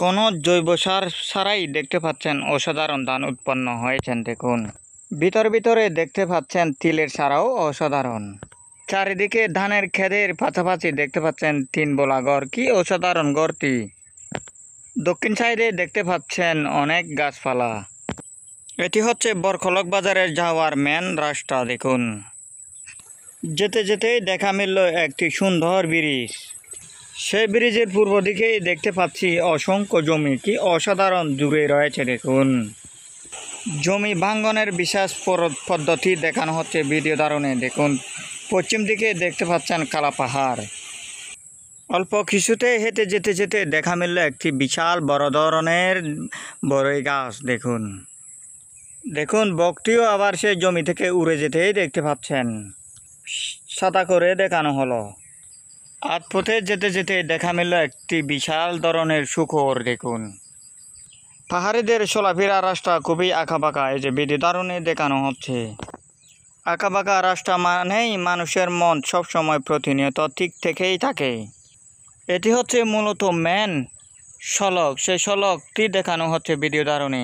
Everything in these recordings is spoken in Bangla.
কোনো জৈব সার ছাড়াই দেখতে পাচ্ছেন অসাধারণ ধান উৎপন্ন হয়েছেন। দেখুন ভিতরে ভিতরে দেখতে পাচ্ছেন তিলের ছাড়াও অসাধারণ। চারিদিকে ধানের ক্ষেতের পাশাপাশি দেখতে পাচ্ছেন 3 বোলা ঘর। কি অসাধারণ ঘরটি! দক্ষিণ সাইডে দেখতে পাচ্ছেন অনেক গাছপালা। এটি হচ্ছে বরখলক বাজারের যাওয়ার মেন রাস্তা। দেখুন যেতে যেতেই দেখা মিলল একটি সুন্দর ব্রিজ। সেই ব্রিজের পূর্ব দিকেই দেখতে পাচ্ছি অসংখ্য জমি। কি অসাধারণ জুড়ে রয়েছে। দেখুন জমি ভাঙ্গনের বিশেষ পদ্ধতি দেখানো হচ্ছে ভিডিও ধারণে। দেখুন পশ্চিম দিকে দেখতে পাচ্ছেন কালা পাহাড়। অল্প কিছুতে হেঁটে যেতে যেতে দেখা মিলল একটি বিশাল বড় ধরনের বড়ই গাছ। দেখুন দেখুন বকটিও আবার সেই জমি থেকে উড়ে যেতেই দেখতে পাচ্ছেন। সাদা করে দেখানো হলো। আট পথে যেতে যেতে দেখা মিলল একটি বিশাল ধরনের শূকর। দেখুন পাহাড়িদের চলাফেরা রাস্তা খুবই আঁকাবাঁকা। এই যে ভিডিও ধারণে দেখানো হচ্ছে। আঁকাবাঁকা রাস্তা মানেই মানুষের মন সবসময় প্রতিনিয়ত ঠিক থেকেই থাকে। এটি হচ্ছে মূলত মেন সড়ক। সেই সড়কটি দেখানো হচ্ছে ভিডিও ধারণে।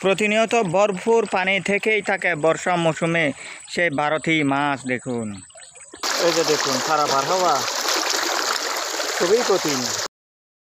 প্রতিনিয়ত ভরপুর পানি থেকেই থাকে বর্ষা মৌসুমে সেই 12টি মাস। দেখুন এই যে দেখুন খারাপ আবহাওয়া খুবই কঠিন।